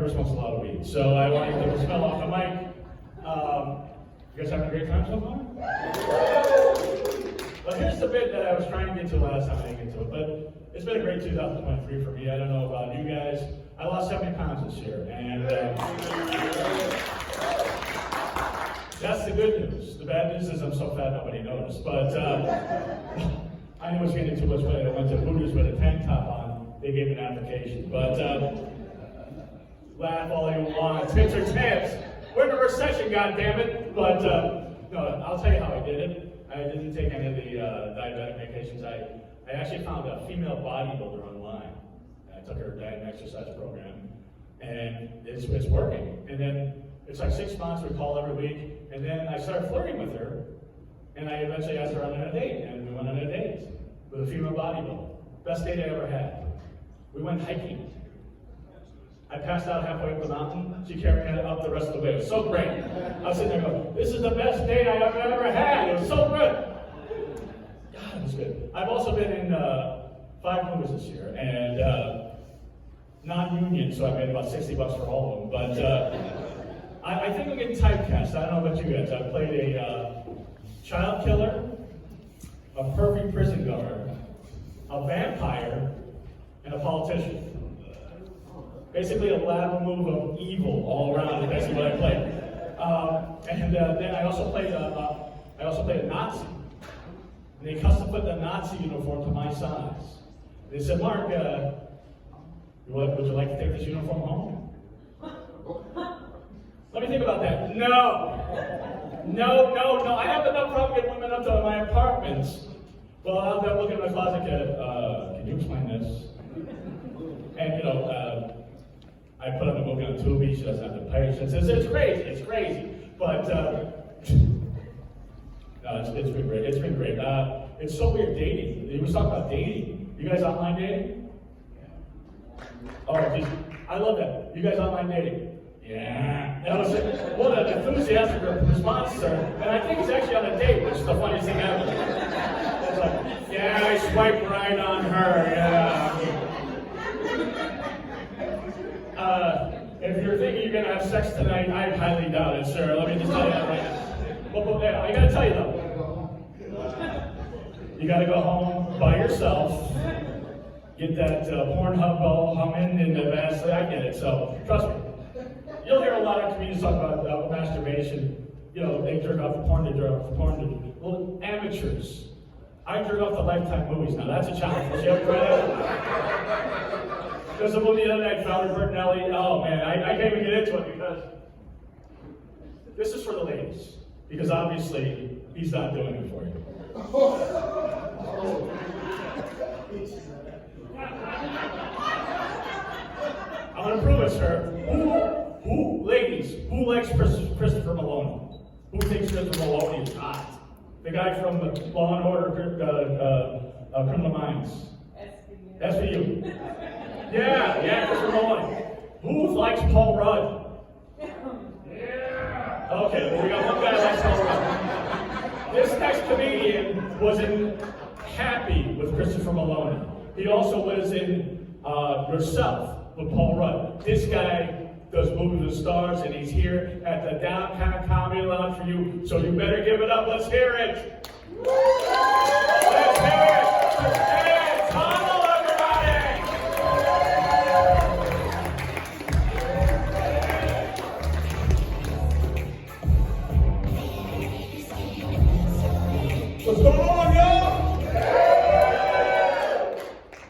never smokes a lot of weed. So I want to get the smell off the mic. You guys having a great time so far? Well, here's the bit that I was trying to get to last time. I didn't get to it, but it's been a great 2023 for me. I don't know about you guys. I lost 70 pounds this year, and that's the good news. The bad news is I'm so fat nobody noticed. But I knew it was getting too much weight. I went to Hooters with a tank top on. They gave me an application. But laugh all you want. Tips are tips. We're in a recession, goddammit. But no, I'll tell you how I did it. I didn't take any of the diabetic medications. I actually found a female bodybuilder online. I took her diet and exercise program, and it's working. And then it's like 6 months. We call every week, and then I started flirting with her, and I eventually asked her on a date, and we went on a date with a female bodybuilder. Best date I ever had. We went hiking. I passed out halfway up the mountain. She carried me up the rest of the way. It was so great. I was sitting there going, this is the best date I've ever had. It was so good. God, it was good. I've also been in 5 movies this year, and non-union, so I made about $60 for all of them. But I think I'm getting typecast. I don't know about you guys. I played a child killer, a pervy prison guard, a vampire, and a politician. Basically a lateral move of evil all around is basically what I played. And then I also played a Nazi. And they custom put the Nazi uniform to my size. They said, Mark, would you like to take this uniform home? Let me think about that. No. I have enough problem getting women up to my apartments. Well, I'll go look in my closet, can you explain this? And I put up a movie on Tubi. She doesn't have the patience. It's crazy. But no, it's been great. It's been great. It's so weird dating. You was talking about dating. You guys online dating? Oh, geez. I love that. You guys online dating? Yeah. That was what an enthusiastic response, sir. And I think he's actually on a date, which is the funniest thing ever. It's like, yeah, I swiped right on her. Yeah. If you're thinking you're gonna have sex tonight, I highly doubt it, sir. Let me just tell you that right now. But I gotta tell you though, you gotta go home by yourself, get that Pornhub ball humming in the bass. I get it. So trust me. You'll hear a lot of comedians talk about masturbation. You know, they jerk off the porn, they jerk off the porn. Well, amateurs. I jerk off the Lifetime movies now. That's a challenge. Did you ever try that? There's a movie the other night, Fowler Bertinelli. Oh man, I can't even get into it because this is for the ladies. Because obviously, he's not doing it for you. I'm gonna prove it, sir. Ladies, who likes Christopher Maloney? Who thinks Christopher Maloney is hot? The guy from the Law and Order, Criminal Minds. That's for you. Yeah, Christopher Maloney. Who likes Paul Rudd? Yeah. Okay, well, we got one guy who likes Paul Rudd. This next comedian was Happy with Christopher Maloney. He also was in Yourself with Paul Rudd. This guy does Movies with Stars, and he's here at the Downtown Comedy Lounge for you. So you better give it up. Let's hear it. Let's hear it. Hey, Tunnel, everybody. What's going on, y'all?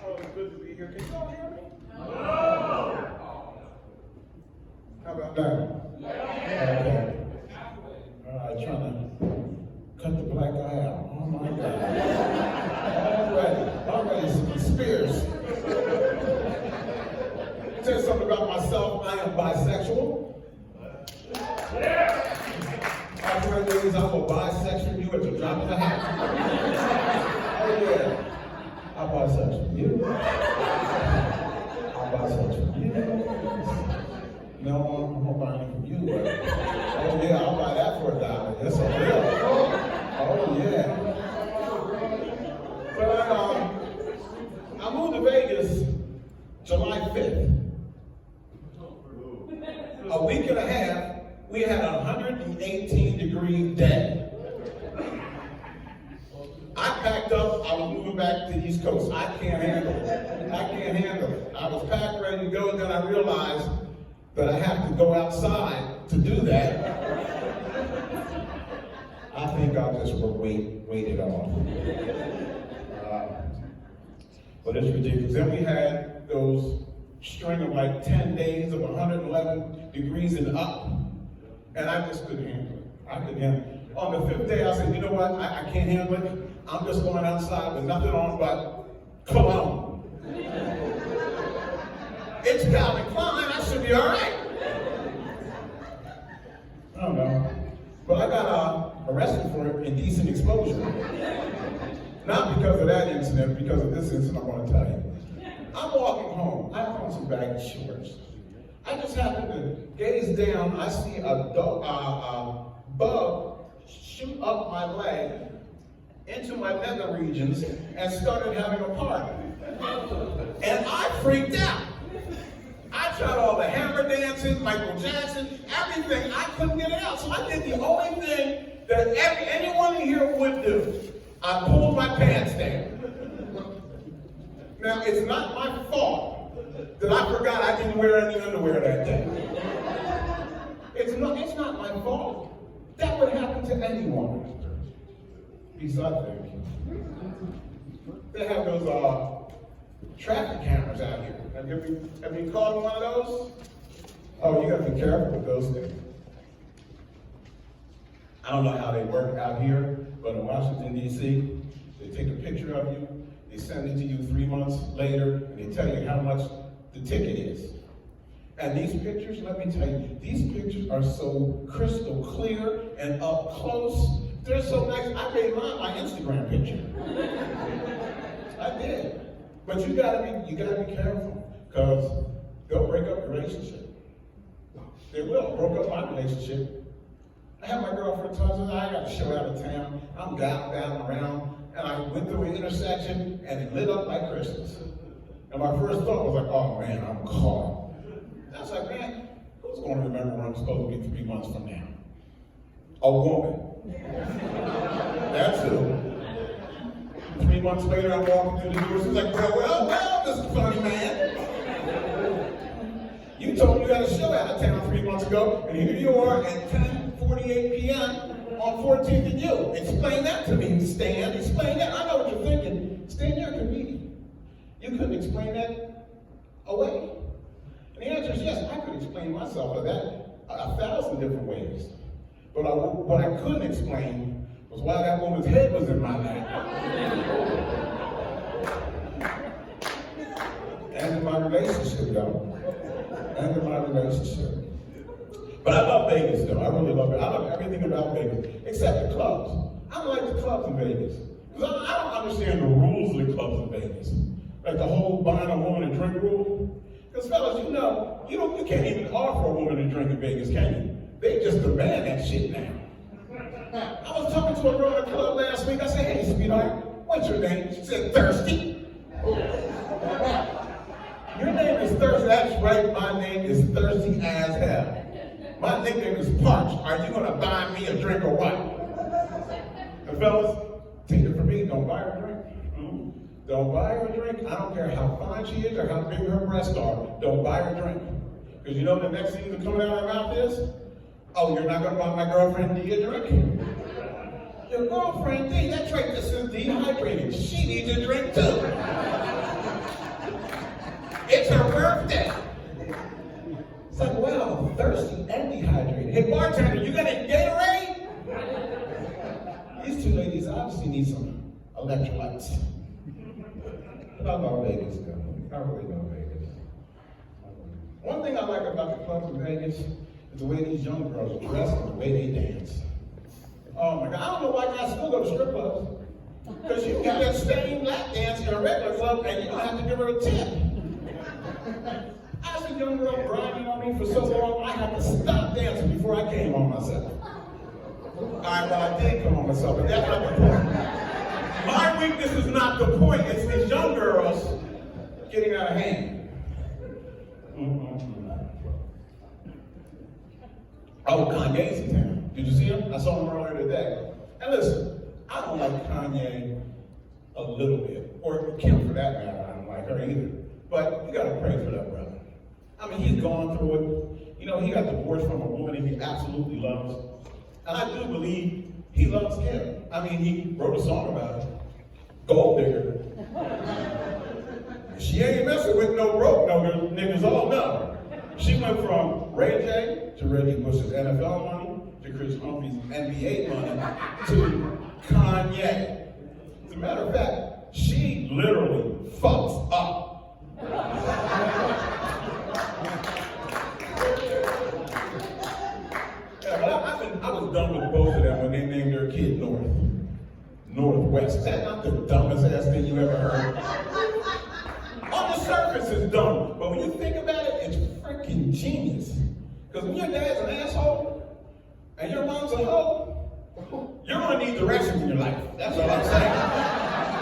Oh, it's good to be here. Can y'all hear me? How about that? Okay. All right, trying to cut the black eye out. Oh my God. Already, Spears. Tell you something about myself. I am bisexual. After ladies, I'm a bisexual. You at the drop of a hat. Oh yeah. I'm bisexual. You? I'm bisexual. You? No, I'm gonna buy it from you. But, oh yeah, I'll buy that for $1. That's a real. Oh yeah. But I moved to Vegas July 5th. week and a half, we had a 118-degree day. I packed up, I was moving back to the East Coast. I can't handle it. I can't handle it. I was packed, ready to go, and then I realized that I have to go outside to do that. I think I'll just wait it off. But it's ridiculous. Then we had those string of like 10 days of 111 degrees and up, and I just couldn't handle it. I couldn't handle it. On the 5th day, I said, you know what, I can't handle it. I'm just going outside with nothing on but cologne. It's Calvin Klein, I should be all right. I don't know. But I got arrested for indecent exposure. Not because of that incident, because of this incident I want to tell you. I'm walking home. I have on some baggy shorts. I just happen to gaze down. I see a bug shoot up my leg into my nether regions and started having a party. And I freaked out. I tried all the hammer dances, Michael Jackson, everything. I couldn't get it out. So I did the only thing that anyone in here would do. I pulled my pants down. Now, it's not my fault that I forgot I didn't wear any underwear that day. It's not my fault. That would happen to anyone. Besides, they have those traffic cameras out here. Have you caught one of those? Oh, you got to be careful with those things. I don't know how they work out here, but in Washington, D.C., they take a picture of you, they send it to you 3 months later, and they tell you how much the ticket is. And these pictures, let me tell you, these pictures are so crystal clear and up close. They're so nice. I made mine my Instagram picture. I did. But you gotta be careful, because they'll break up your relationship. They will. Broke up my relationship. I had my girlfriend telling me, I got to show out of town. I'm down around, and I went through an intersection, and it lit up like Christmas. And my first thought was like, oh man, I'm caught. I was like, man, who's going to remember where I'm supposed to be 3 months from now? A woman. That's who. 3 months later, I'm walking through the door. She's like, well, Mr. Funny Man. You told me you had a show out of town 3 months ago, and here you are at 10:48 p.m. on 14th and U. Explain that to me, Stan. Explain that. I know what you're thinking. Stan, you're a comedian. You couldn't explain that away. And the answer is yes, I could explain myself of that 1,000 different ways. But what I couldn't explain was why that woman's head was in my lap. And in my relationship, though. And in my relationship. But I love Vegas, though. I really love it. I love everything about Vegas, except the clubs. I don't like the clubs in Vegas. Because I don't understand the rules of the clubs in Vegas. Like the whole buying a woman a drink rule. Because fellas, you know, you can't even offer a woman a drink in Vegas, can you? They just demand that shit now. I was talking to a girl at a club last week. I said, hey, sweetheart, what's your name? She said, Thirsty. Your name is Thirsty. That's right, my name is Thirsty as hell. My nickname is Parch. Are you going to buy me a drink or what? And fellas, take it from me, don't buy her a drink. Don't buy her a drink. I don't care how fine she is or how big her breasts are. Don't buy her a drink. Because you know the next thing that's coming out of her mouth is, oh, you're not going to buy my girlfriend D a drink? Your girlfriend D, that's right, this is dehydrated. She needs a drink too. It's her birthday. It's like, wow, thirsty and dehydrated. Hey, bartender, you got a Gatorade? These two ladies obviously need some electrolytes. But I love Vegas, though. I really love Vegas. One thing I like about the clubs in Vegas is the way these young girls dress and the way they dance. Oh my God, I don't know why guys still go to strip clubs. Because you can get that same lap dance in a regular club and you don't have to give her a tip. I was a young girl grinding on me for so long, I had to stop dancing before I came on myself. All right, well, I did come on myself, but that's not the point. My weakness is not the point. It's these young girls getting out of hand. Oh, Kanye's in town. Did you see him? I saw him earlier today. And listen, I don't like Kanye a little bit, or Kim for that matter. I don't like her either. But you gotta pray for that brother. I mean, he's gone through it. You know, he got divorced from a woman he absolutely loves. And I do believe he loves Kim. I mean, he wrote a song about her. Gold digger. She ain't messing with no broke niggas, oh no. She went from Ray J to Reggie Bush's NFL money to Chris Humphrey's NBA money to Kanye. As a matter of fact, she literally fucks up. I was done with both of them when they named their kid Northwest. Is that not the dumbest ass thing you ever heard? On the surface it's dumb, but when you think about it, it's freaking genius. Because when your dad's an asshole and your mom's a hoe, you're gonna need directions in your life. That's all I'm saying.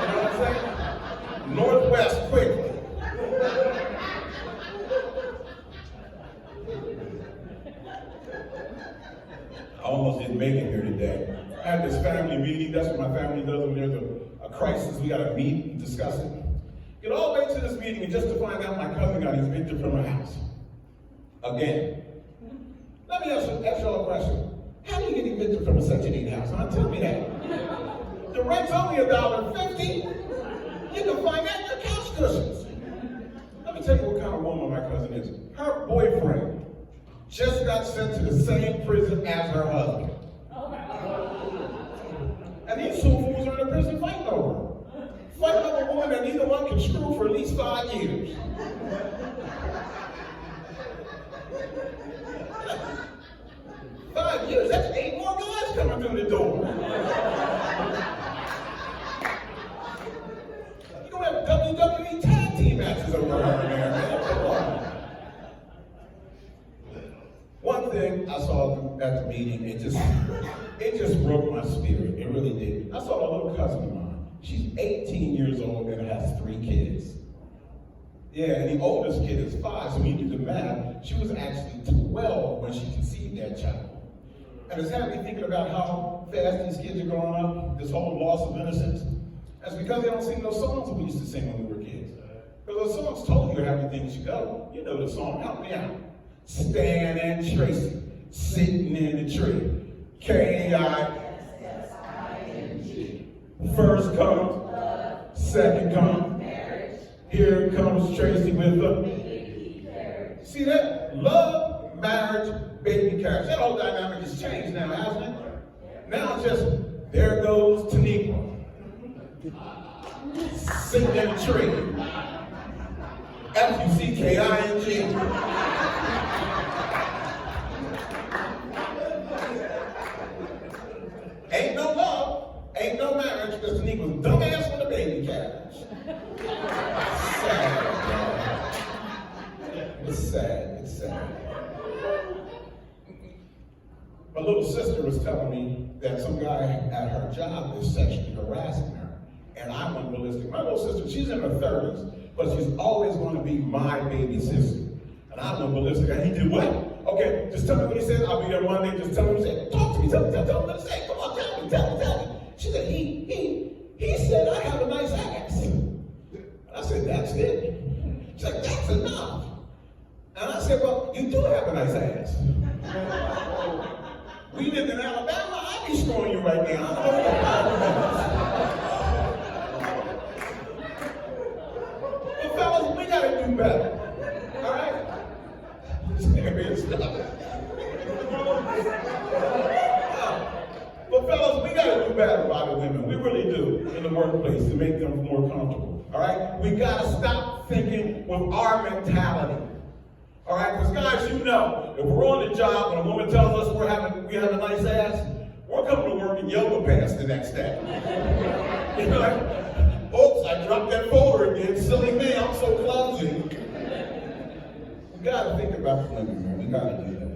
You know what I'm saying? Northwest quickly. I almost didn't make it here today. I had this family meeting. That's what my family does when there's a crisis. We gotta meet and discuss it. Get all the way to this meeting and just to find out my cousin got evicted from her house. Again. Let me ask y'all a question. How do you get evicted from a Section 8 house? Huh? Tell me that. The rent's only $1.50. You can find that in your couch cushions. Let me tell you what kind of woman my cousin is. Her boyfriend just got sent to the same prison as her husband. And these two fools are in the prison fighting over her. Fighting over a woman that neither one can screw for at least 5 years. 5 years, that's 8 more guys coming through the door. You're gonna have WWE tag team matches over her in there, man. One thing I saw at the meeting, it just broke my spirit. It really did. I saw a little cousin of mine. She's 18 years old and has 3 kids. Yeah, and the oldest kid is 5, so when you do the math, she was actually 12 when she conceived that child. And it's had me thinking about how fast these kids are growing up, this whole loss of innocence. That's because they don't sing those songs we used to sing when we were kids. Because those songs told you everything should go. You know the song, help me out. Stan and Tracy, sitting in the tree. K-I-S-S-I-N-G. First comes, second comes. Here comes Tracy with the baby carriage. See that? Love, marriage, baby carriage. That whole dynamic has changed now, hasn't it? Now it's just, there goes Taniqua. Sitting in a tree. F-U-C-K-I-N-G. Ain't no love, ain't no marriage, because Taniqua's dumbass with a baby carriage. Sad. It's sad, it's sad. My little sister was telling me that some guy at her job is sexually harassing her. And I went ballistic. My little sister, she's in her 30s, but she's always going to be my baby sister. And I went ballistic. And he did what? Okay, just tell me what he said. I'll be there Monday. Just tell me what he said. Talk to me. Tell me what he said. Come on, tell me. She said, he said I have a nice ass. And I said, that's it. She's like, that's enough. And I said, well, you do have a nice ass. We live in Alabama, I'd be screwing you right now. I don't know what the problem is. But fellas, we gotta do better. All right? Serious stuff. But fellas, we gotta do better by the women. We really do in the workplace to make them more comfortable. All right? We gotta stop thinking with our mentality. All right, because guys, you know, if we're on the job and a woman tells us we have a nice ass, we're coming to work in yoga pants the next day. You know, like, oops, I dropped that folder again. Silly me, I'm so clumsy. We gotta think about the women, man. We gotta do that.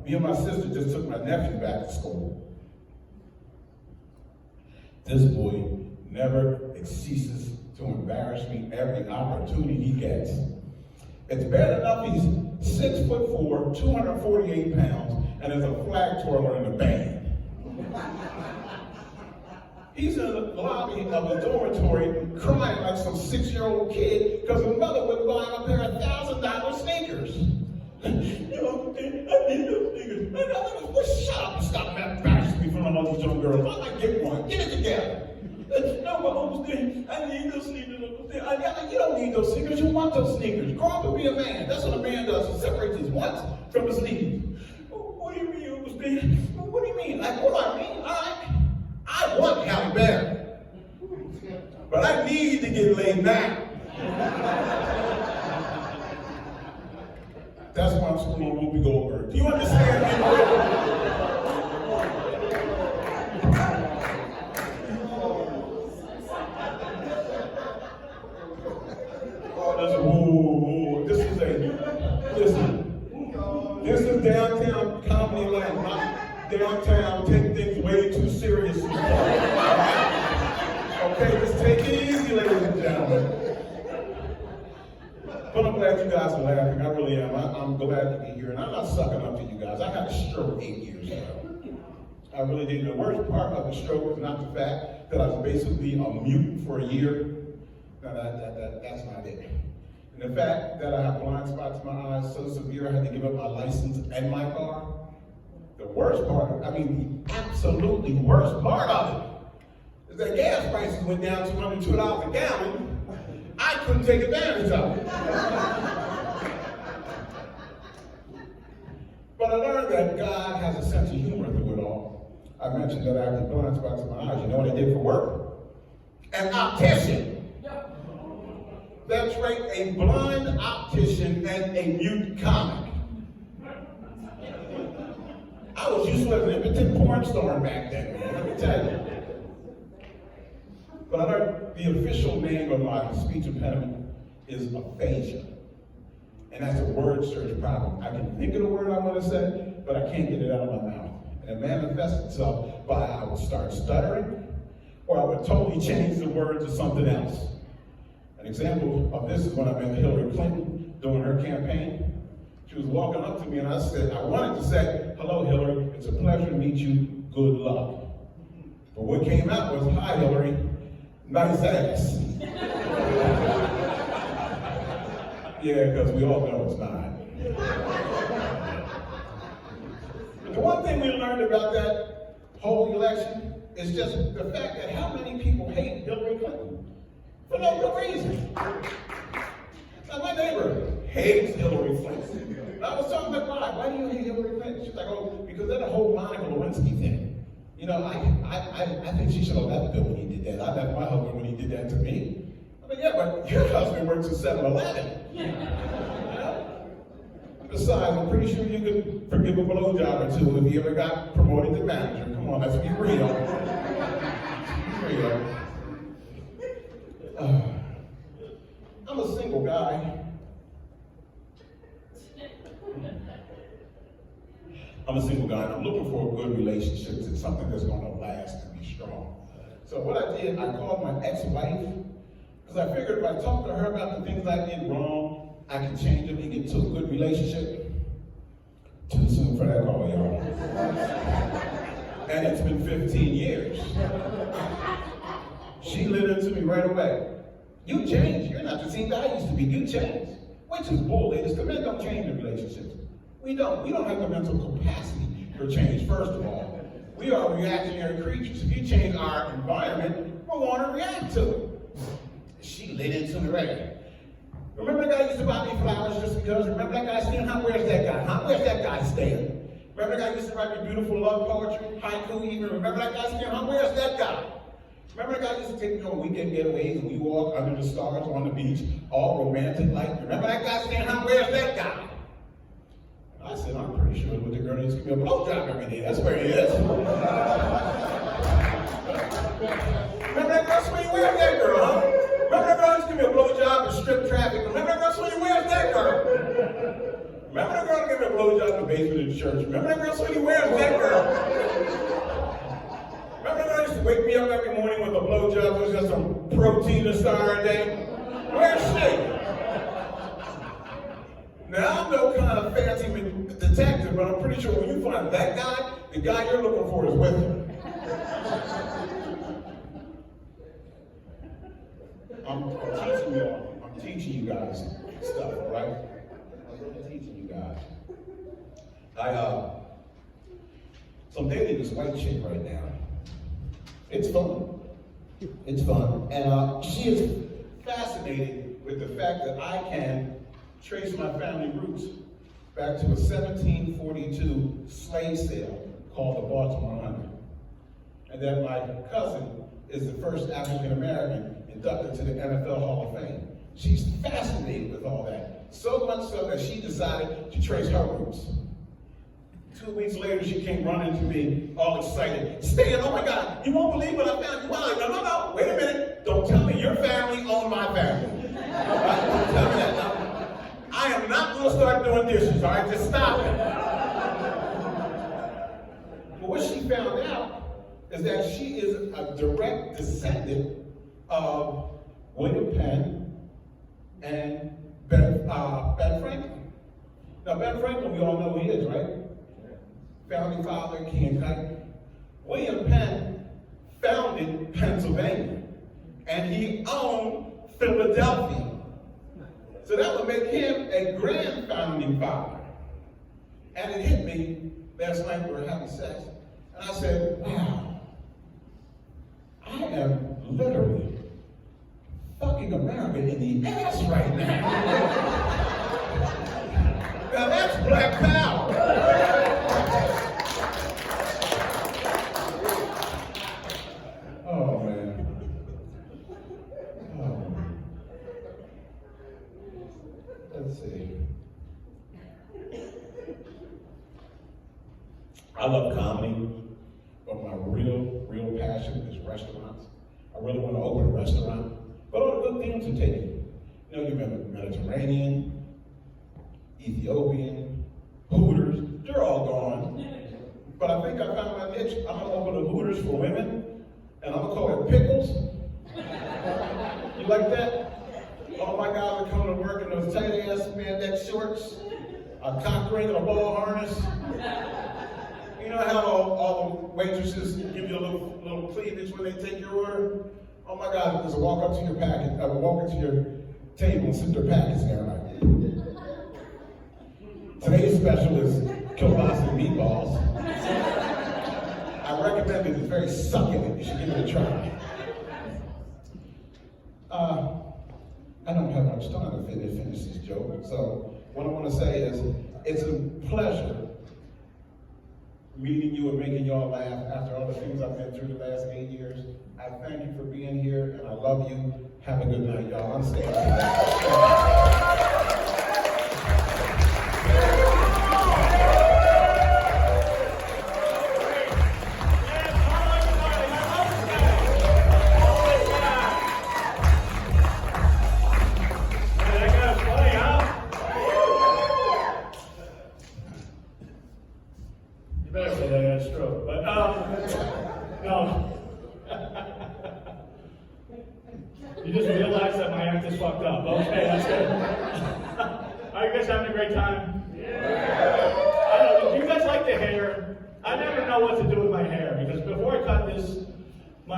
Me and my sister just took my nephew back to school. This boy never ceases to embarrass me every opportunity he gets. It's bad enough he's 6'4", 248 pounds, and is a flag twirler in the band. He's in the lobby of a dormitory crying like some 6-year-old kid because his mother wouldn't buy him a pair of $1,000 sneakers. You know, I need those sneakers. Well, shut up and stop embarrassing me in front of all these young girls. I might get one. Get it together. No, but Uncle Steve, I need those sneakers, Uncle Steve. You don't need those sneakers. You want those sneakers. Grow up and be a man. That's what a man does. He separates his wants from his needs. What do you mean, Uncle Steve? What do you mean? Like, what do I mean? I want Halle Berry. But I need to get laid now. That's why I'm schooling Whoopi Goldberg. Do you understand me? This is downtown comedy land, not downtown take things way too seriously. Okay, just take it easy, ladies and gentlemen. But I'm glad you guys are laughing. I really am. I'm glad to be here, and I'm not sucking up to you guys. I got a stroke 8 years ago. I really did. The worst part of the stroke is not the fact that I was basically a mute for a year. No, that's not it. And the fact that I have blind spots in my eyes so severe I had to give up my license and my car. The worst part, the absolutely worst part of it is that gas prices went down to under $2 a gallon. I couldn't take advantage of it. But I learned that God has a sense of humor through it all. I mentioned that I had blind spots in my eyes. You know what I did for work? An optician. That's right, a blind optician and a mute comic. I was used to an impotent porn star back then, man, let me tell you. But I learned the official name of my speech impediment is aphasia. And that's a word search problem. I can think of the word I want to say, but I can't get it out of my mouth. And it manifests itself by I would start stuttering, or I would totally change the word to something else. An example of this is when I met Hillary Clinton during her campaign. She was walking up to me and I wanted to say, "Hello, Hillary, it's a pleasure to meet you, good luck." But what came out was, "Hi, Hillary, nice ass." Yeah, because we all know it's not. But the one thing we learned about that whole election is just the fact that how many people hate Hillary Clinton. For no good reason. Now, my neighbor hates Hillary Clinton. And I was talking about why do you hate Hillary Clinton? She's like, oh, because of the whole Monica Lewinsky thing. You know, I think she should have left Bill when he did that. I left my husband when he did that to me. I mean, yeah, but your husband works at 7-Eleven. Besides, I'm pretty sure you could forgive a blowjob or two if you ever got promoted to manager. Come on, let's be real. Let's be real. I'm a single guy. I'm a single guy, and I'm looking for a good relationship. It's something that's going to last and be strong. So what I did, I called my ex-wife, because I figured if I talked to her about the things I did wrong, I could change them and get to a good relationship. Too soon for that call, y'all. And it's been 15 years. She lit into me right away. You changed. You're not the same guy I used to be. You changed. Which is bull, ladies. The men don't change in relationships. We don't. We don't have the mental capacity for change, first of all. We are reactionary creatures. If you change our environment, we're going to react to it. She lit into me right away. Remember that guy used to buy me flowers just because? Remember that guy saying, where's that guy? Where's that guy staying? Remember that guy used to write me beautiful love poetry, haiku even? Remember that guy saying, where's that guy? Remember that guy used to take me on weekend getaways and we walk under the stars on the beach, all romantic like? Remember that guy saying, where's that guy? I said, I'm pretty sure with the girl needs to give me a blowjob every day. That's where he is. Remember that girl saying, where's that girl, huh? Remember that girl used to give me a blowjob and strip traffic? Remember that girl saying, where's that girl? Remember that girl gave me a blowjob in the basement of the church? Remember that girl saying, where's that girl? Remember that girl used to wake me up every morning with a blowjob, so just some protein to start her day? Where's she? Now, I'm no kind of fancy detective, but I'm pretty sure when you find that guy, the guy you're looking for is with him. I'm teaching y'all. I'm teaching you guys stuff, all right? I'm really teaching you guys. So I'm dating this white chick right now. It's fun. It's fun. And she is fascinated with the fact that I can trace my family roots back to a 1742 slave sale called the Baltimore 100. And that my cousin is the first African American inducted to the NFL Hall of Fame. She's fascinated with all that. So much so that she decided to trace her roots. 2 weeks later, she came running to me, all excited. Stan, oh my God, you won't believe what I found. You are like, no, wait a minute. Don't tell me your family owned my family. All right, don't tell me that now. I am not going to start doing dishes, all right? Just stop it. But what she found out is that she is a direct descendant of William Penn and Ben Franklin. Now, Ben Franklin, we all know who he is, right? Founding father, King Tut. William Penn founded Pennsylvania, and he owned Philadelphia. So that would make him a grand founding father. And it hit me last night, we were having sex, and I said, wow, I am literally fucking America in the ass right now. Now that's black power. Oh, man. Oh. Let's see. I love comedy, but my real passion is restaurants. I really want to open a restaurant, but all the good things are taken. You know, you remember Mediterranean, Ethiopian, Hooters, they're all gone. But I think I found my niche. I'm gonna open a Hooters for women, and I'm gonna call it Pickles. You like that? All my guys are coming to work in those tight ass spandex shorts, a cock ring and a ball harness. You know how all the waitresses give you a little cleavage when they take your order? Oh my God, just walk up to your packet, walk into your table and sit their packets there. Like, today's special is kielbasa and meatballs. I recommend it. It's very succulent. You should give it a try. I don't have much time to finish this joke. So what I want to say is, it's a pleasure meeting you and making y'all laugh after all the things I've been through the last 8 years. I thank you for being here, and I love you. Have a good night, y'all. I'm staying. You better say that I had a stroke, but no. You just realized that my act is fucked up. Okay, that's good. Are you guys having a great time? Yeah. I don't know. Do you guys like the hair? I never know what to do with my hair because before I cut this, I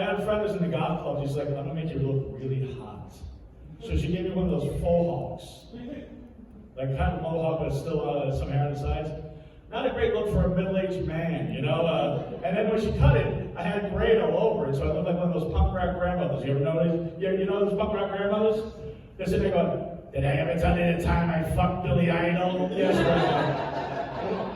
had a friend who's in the golf club. She's like, I'm gonna make you look really hot. So she gave me one of those faux hawks, like kind of mohawk, but still some hair on the sides. Not a great look for a middle-aged man, you know? And then when she cut it, I had gray all over it, so I looked like one of those punk rock grandmothers. You ever notice? You know those punk rock grandmothers? They're sitting there going, did I ever tell you the time I fucked Billy Idol? Yes, grandma.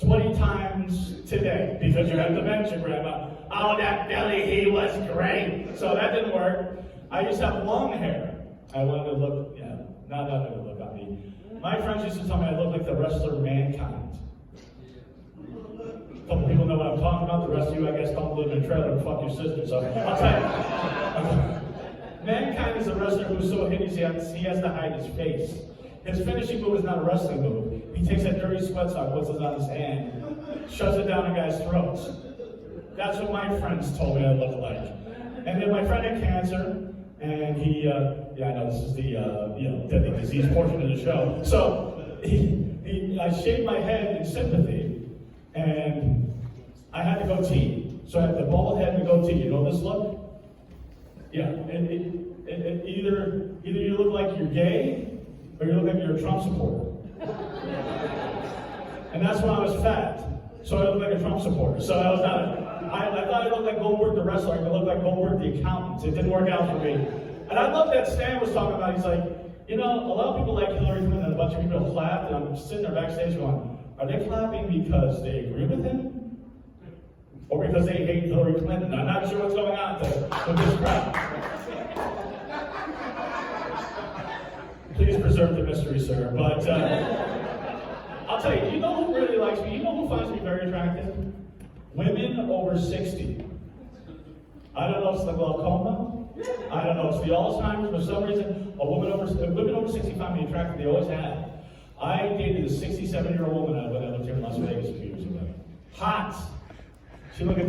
20 times today, because you have dementia, grandma. Oh, that Billy, he was great. So that didn't work. I used to have long hair. I wanted to look, not a good look on me. My friends used to tell me I look like the wrestler Mankind. A couple people know what I'm talking about. The rest of you, I guess, don't live in a trailer and fuck your sister. So I'll tell you. Mankind is a wrestler who's so hideous he has to hide his face. His finishing move is not a wrestling move. He takes that dirty sweat sock, puts it on his hand, shoves it down a guy's throats. That's what my friends told me I look like. And then my friend had cancer. and he, yeah, I know this is the, deadly disease portion of the show. So I shaved my head in sympathy, and I had the goatee. So I had the bald head and the goatee. You know this look? Yeah, and either you look like you're gay, or you look like you're a Trump supporter. And that's when I was fat. So I looked like a Trump supporter. So I was not, I thought I looked like Goldberg the wrestler. I could look like Goldberg the accountant. It didn't work out for me. And I love that Stan was talking about. He's like, a lot of people like Hillary Clinton, and a bunch of people clapped, and I'm sitting there backstage going, are they clapping because they agree with him? Or because they hate Hillary Clinton? I'm not sure what's going on with this crowd. Please preserve the mystery, sir. But I'll tell you, you know who really likes me? You know who finds me very attractive? Women over 60. I don't know if it's the glaucoma. I don't know if it's the Alzheimer's. For some reason, women over 60 find me attractive. They always have. I dated a 67-year-old woman when I lived here in Las Vegas a few years ago. Hot. She looked at me.